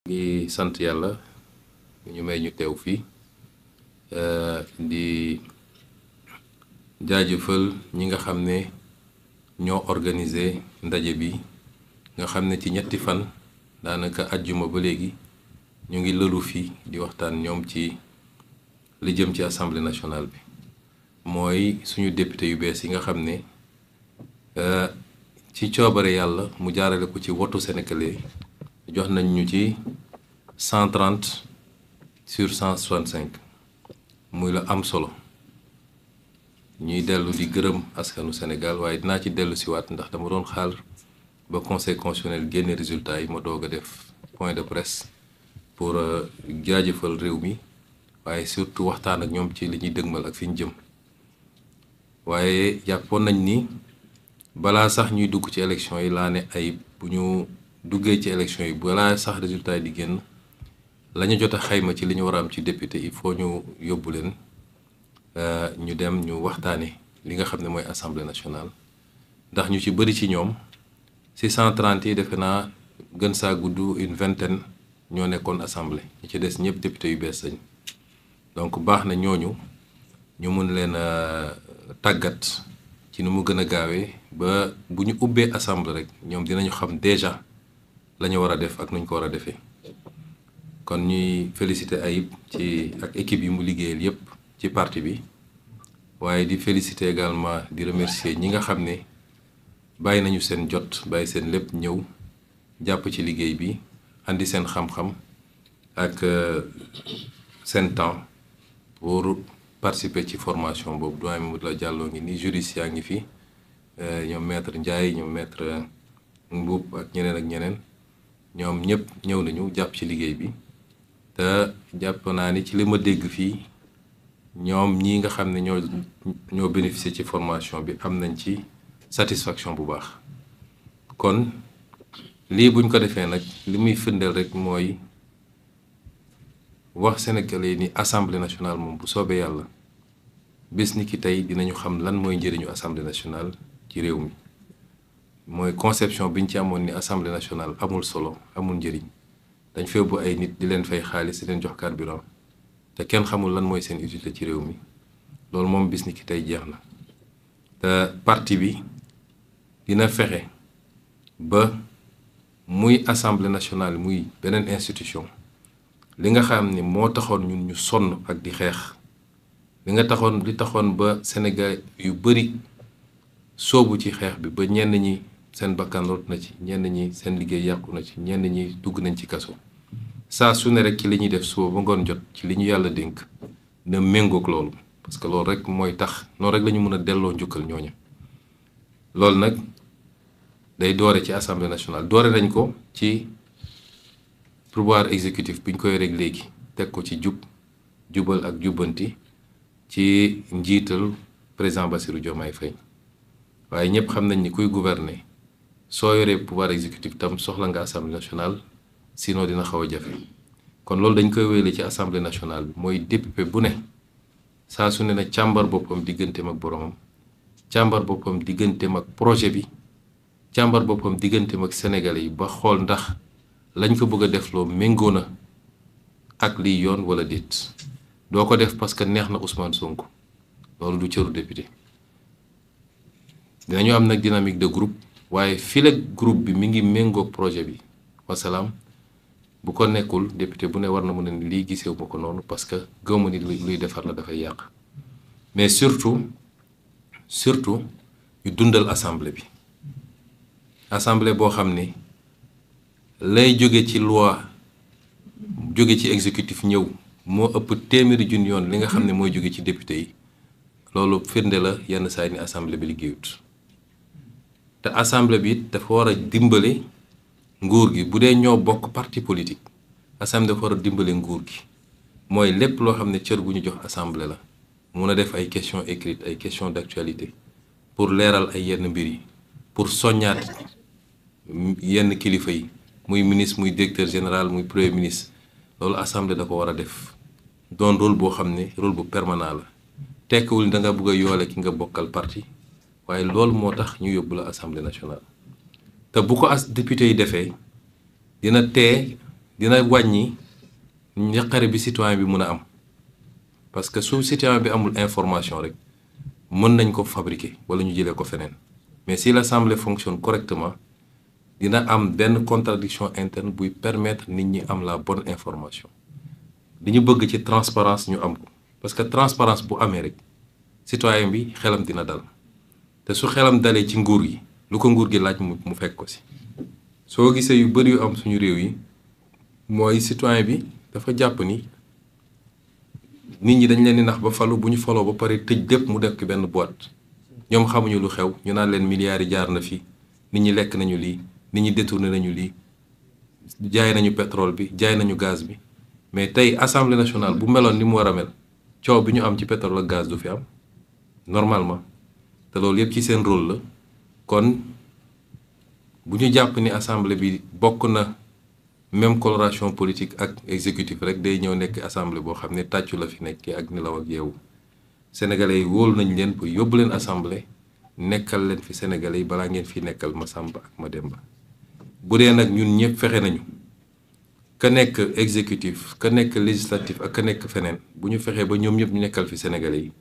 ngi sant yàlla ñu may ñu teew fii di jaajëfal ñi nga xam ne ñoo organiser ndaje bi nga xam ne ci ñetti fan daanaka àjjuma ba léegi ñu ngi lëlu fii di waxtaan ñoom ci li jëm ci assemblée nationale bi mooy suñu député yu bees yi nga xam ne ci coobare yàlla mu jaarale ko ci wotu sénégalais jox nañ ñu ci 130 sur 165 muy la am solo ñuy dellu di gërëm askanu Sénégal waaye dinaa ci dellu siwaat ndax dama doon xaar ba conseil constitutionnel génne résultat yi ma doog a def point de presse pour jaajëfal réew mi waaye surtout waxtaan ak ñoom ci li ñuy dëgmal ak fi ñu jëm waaye jàppoon nañ ni balaa sax ñuy dugg ci élection yi laa ne ay bu ñu duggee ci élection yi balaa sax résultat yi di génn la ñu jot a xayma ci li ñu war a am ci député il faut ñu yóbbu leen ñu dem ñu waxtaane li nga xam ne mooy assemblée nationale ndax ñu ci bëri ci ñoom si 130 yi defe naa gën saa gudd une vingtaine ñoo nekkoon assemblée ñi ci des ñëpp député yu bees lañ donc baax na ñooñu ñu mun leen a tàggat ci nu mu gën a gaawee ba bu ñu ubbee assemblée rek ñoom dinañu xam déjà la ñu war a def ak nuñ ko war a defee kon ñuy féliciter Ayib ci ak équipe yi mu liggéeyal yépp ci parti bi waaye di féliciter également di remercier ñi nga xam ne bàyyi nañu seen jot bàyyi seen lépp ñëw jàpp ci liggéey bi andi seen xam-xam ak seen temps pour participer ci formation boobu doyen Mamadou Diallo ngi ni juriste yaa ngi fi ñoom maître Ndiaye ñoom maître Mboup ak ñeneen ñoom ñëpp ñëw nañu jàpp ci liggéey bi te jàpp naa ni ci li ma dégg fii ñoom ñii nga xam ne ñoo bénéficier ci formation bi am nañ ci satisfaction bu baax kon lii buñ ko defee nag li muy firndeel rek mooy wax Sénégalais ni assemblée nationale moom bu soobee yàlla bés ni ki tey dinañu xam lan mooy njëriñu assemblée nationale ci réew mi mooy conception bi ñu ci amoon ni assemblée nationale amul solo amul njëriñ dañ fa yóbbu ay nit di leen fay xaalis di leen jox carburant te kenn xamul lan mooy seen utilité ci réew mi loolu moom bis ni ki tey jeex na te parti bi dina fexe ba muy assemblée nationale muy beneen institution li nga xam ni moo taxoon ñun ñu sonn ak di xeex li taxoon ba Sénégal yu bari soobu ci xeex bi ba ñenn ñi seen bakkan rot na ci ñenn ñi seen liggéey yàqu na ci ñenn ñi dugg nañ ci kaso saa su ne rek ci li ñuy def suba ba ngoon jot ci li ñu yàlla dénk na méngoog loolu parce que loolu rek mooy tax noonu rek la ñu mën a delloo njukkal ñooña loolu nag day doore ci assemblée nationale doore nañ ko ci pouvoir exécutif bi ñu koy rek léegi teg ko ci jubal ak jubbanti ci njiital président Bassirou Diomaye Faye waaye ñëpp xam nañ ni kuy gouverner soo yoree pouvoir exécutif tam soxla nga assemblée nationale sinon dina xaw a jafe kon loolu dañ koy wéyale ci assemblée nationale bi mooy député bu ne saa su ne na càmbar boppam digganteem ak boromam càmbar boppam digganteem ak projet bi càmbar boppam digganteem ak sénégalais yi ba xool ndax lañ ko bëgg a def loo méngoo na ak liy yoon wala déet doo ko def parce que neex na Ousmane Sonko loolu du cëru député dinañu am nag dynamique de groupe waaye file groupe bi mi ngi méngoog projet bi wasalaam bu ko nekkul député bu ne war na mën a ni lii gisewu ma ko noonu parce que gëwma ni luy defar la dafay yàq mais surtout ñu dundal assemblée bi assemblée boo xam ni lay jóge ci loi jóge ci exécutif ñëw moo ëpp téeméeri junni yoon li nga xam ne mooy jóge ci député yi loolu firnde la yenn saa yi ni assemblée bi liggéeyut te assemblée bi it dafa war a dimbale nguur gi bu dee ñoo bokk parti politique assemblée dafa war a dimbale nguur gi mooy lépp loo xam ne cër gu ñu jox assemblée la mun a def ay questions écrites ay questions d'actualité pour leeral ay yenn mbir yi pour soññaat yenn kilifa yi muy ministre muy directeur général muy premier ministre loolu assemblée da ko war a def doon rôle boo xam ne rôle bu permanent la tekkiwul da nga bëgg a yoole ki nga bokkal parti waaye loolu moo tax ñu yóbbu la assemblée nationale te bu ko député yi defee dina tee dina wàññi njaqare bi citoyen bi mën a am parce que su citoyen bi amul information rek mën nañ ko fabriquer wala ñu jëlee ko feneen mais si l'Assemblée fonctionne correctement dina am benn contradiction interne buy permettre nit ñi am la bonne information li ñu bëgg ci transparence ñu am ko parce que transparence bu amee rek citoyen bi xelam dina dal te su xelam dalee ci nguur gi lu ko nguur gi laaj mu fekk ko si soo gisee yu bëri yu am suñu réew yi mooy citoyen bi dafa jàpp ni nit ñi dañ leen di nax ba falu bu ñu faloo ba pare tëj lépp mu def ki benn boîte ñoom xamuñu lu xew ñu naan leen milliards yi jaar na fi nit ñi lekk nañu lii nit ñi détourné nañu lii jaay nañu pétrole bi jaay nañu gaz bi mais tey assemblée nationale bu meloon ni mu war a mel coow bi ñu am ci pétrole ak gaz du fi am normalement te loolu yëpp ci seen rôle la kon bu ñu jàpp ni assemblée bi bokk na même coloration politique ak exécutif rek day ñëw nekk assemblée boo xam ne tàccu la fi nekk ak nelaw ak yeewu sénégalais yi wóolu nañ leen ba yóbbu leen assemblée nekkal leen fi sénégalais yi balaa ngeen fi nekkal ma Samba ak ma Demba bu dee nag ñun ñëpp fexe nañu ka nekk exécutif ka nekk législatif ak ka nekk feneen bu ñu fexee ba ñoom ñëpp ñu nekkal fi sénégalais yi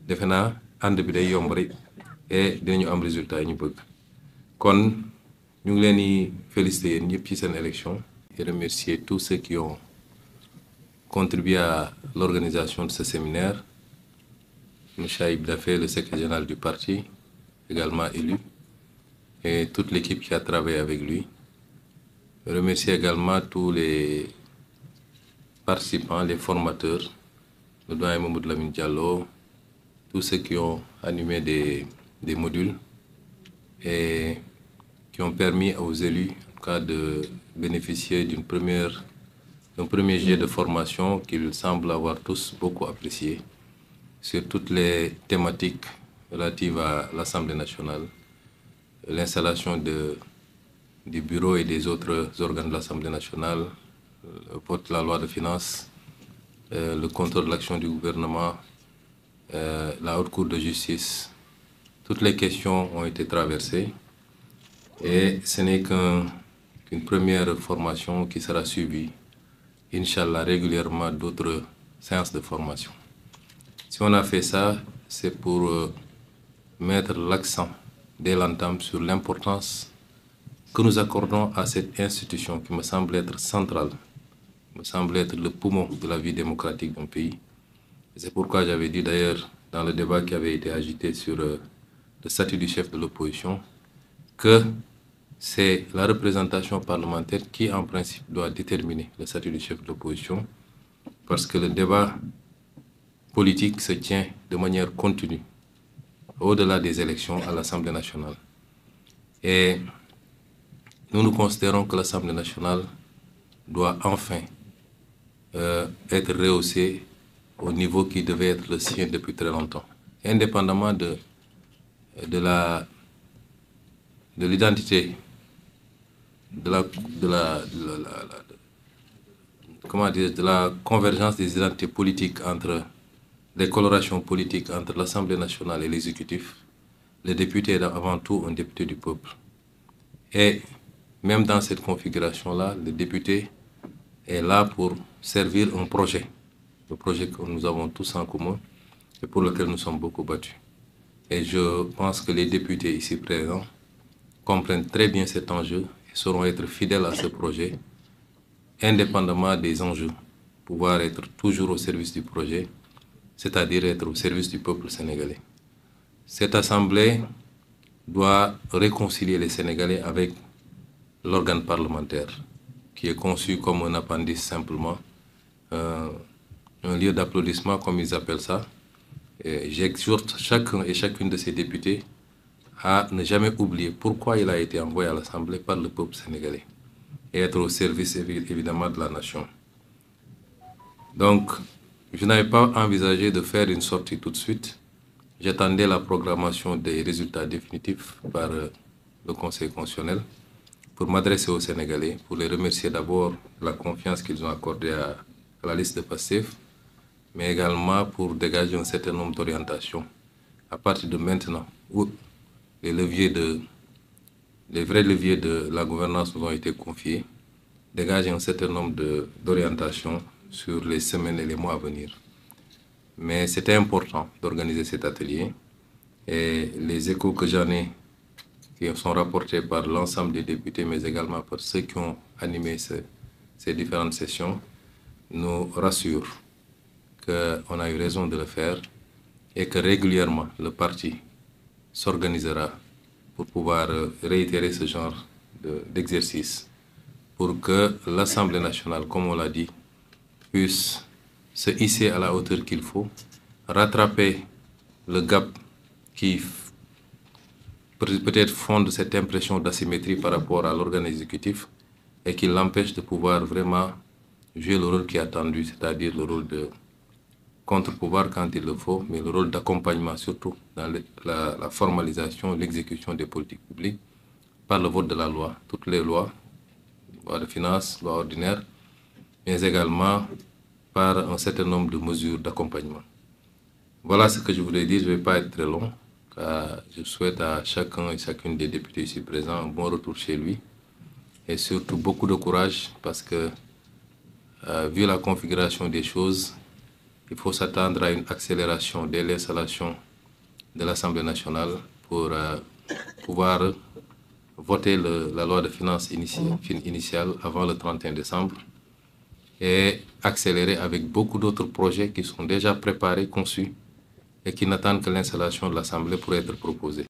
defe naa ànd bi day yomb rek et dinañu am résultat yi ñu bëgg kon ñu ngi leen di féliciter yéen ñëpp ci seen élection et remercier tous ceux qui ont contribué à l'organisation de ce séminaire. M. Aïb Dafé, le secrétaire général du parti, également élu, et toute l'équipe qui a travaillé avec lui. Je remercie également tous les participants, les formateurs, le doyen Mamadou Lamine Diallo, tous ceux qui ont animé des modules et qui ont permis aux élus, en tout cas, de bénéficier d'un premier jet de formation qu'ils semblent avoir tous beaucoup apprécié sur toutes les thématiques relatives à l'Assemblée nationale, l'installation du bureau et des autres organes de l'Assemblée nationale, le vote de la loi de finances, le contrôle de l'action du gouvernement, la haute cour de justice. Toutes les questions ont été traversées et ce n'est qu'une première formation qui sera suivie, Inch'Allah, régulièrement d'autres séances de formation. Si on a fait ça, c'est pour mettre l'accent dès l'entame sur l'importance que nous accordons à cette institution qui me semble être centrale, me semble être le poumon de la vie démocratique d'un pays. C'est pourquoi j'avais dit d'ailleurs dans le débat qui avait été agité sur le statut du chef de l'opposition que c'est la représentation parlementaire qui, en principe, doit déterminer le statut du chef de l'opposition parce que le débat politique se tient de manière continue au-delà des élections à l'Assemblée nationale. Et nous considérons que l'Assemblée nationale doit enfin être rehaussée au niveau qui devait être le sien depuis très longtemps, indépendamment de l'identité, de la convergence des identités politiques entre les colorations politiques entre l'Assemblée nationale et l'exécutif. Le député est avant tout un député du peuple. Et même dans cette configuration-là, le député est là pour servir un projet, le projet que nous avons tous en commun et pour lequel nous sommes beaucoup battus. Et je pense que les députés ici présents comprennent très bien cet enjeu et sauront être fidèles à ce projet, indépendamment des enjeux, pouvoir être toujours au service du projet, c'est-à-dire être au service du peuple sénégalais. Cette assemblée doit réconcilier les Sénégalais avec l'organe parlementaire, qui est conçu comme un appendice simplement, un lieu d'applaudissement comme ils appellent ça. J'exhorte chacun et chacune de ces députés à ne jamais oublier pourquoi il a été envoyé à l'Assemblée par le peuple sénégalais et être au service évidemment de la nation. Donc, je n'avais pas envisagé de faire une sortie tout de suite. J'attendais la programmation des résultats définitifs par le Conseil constitutionnel pour m'adresser aux Sénégalais, pour les remercier d'abord de la confiance qu'ils ont accordée à la liste de Pastef, mais également pour dégager un certain nombre d'orientations à partir de maintenant où les vrais leviers de la gouvernance nous ont été confiés. dégage un certain nombre d'orientations sur les semaines et les mois à venir. Mais c'était important d'organiser cet atelier et les échos que j'en ai, qui sont rapportés par l'ensemble des députés, mais également par ceux qui ont animé ces différentes sessions, nous rassurent qu'on a eu raison de le faire et que régulièrement le parti s'organisera pour pouvoir réitérer ce genre d'exercice pour que l'Assemblée nationale, comme on l'a dit, puisse se hisser à la hauteur qu'il faut, rattraper le gap qui peut-être fonde cette impression d'asymétrie par rapport à l'organe exécutif et qui l'empêche de pouvoir vraiment jouer le rôle qui est attendu, c'est-à-dire le rôle de contre-pouvoir quand il le faut, mais le rôle d'accompagnement surtout dans la formalisation, l'exécution des politiques publiques par le vote de la loi, toutes les lois, loi de finances, loi ordinaire, mais également par un certain nombre de mesures d'accompagnement. Voilà ce que je voulais dire, je ne vais pas être très long, car je souhaite à chacun et chacune des députés ici présents un bon retour chez lui et surtout beaucoup de courage parce que, vu la configuration des choses, il faut s'attendre à une accélération dès l'installation de l'Assemblée nationale pour pouvoir voter la loi de finances initiale avant le 31 décembre et accélérer avec beaucoup d'autres projets qui sont déjà préparés, conçus et qui n'attendent que l'installation de l'Assemblée pour être proposés.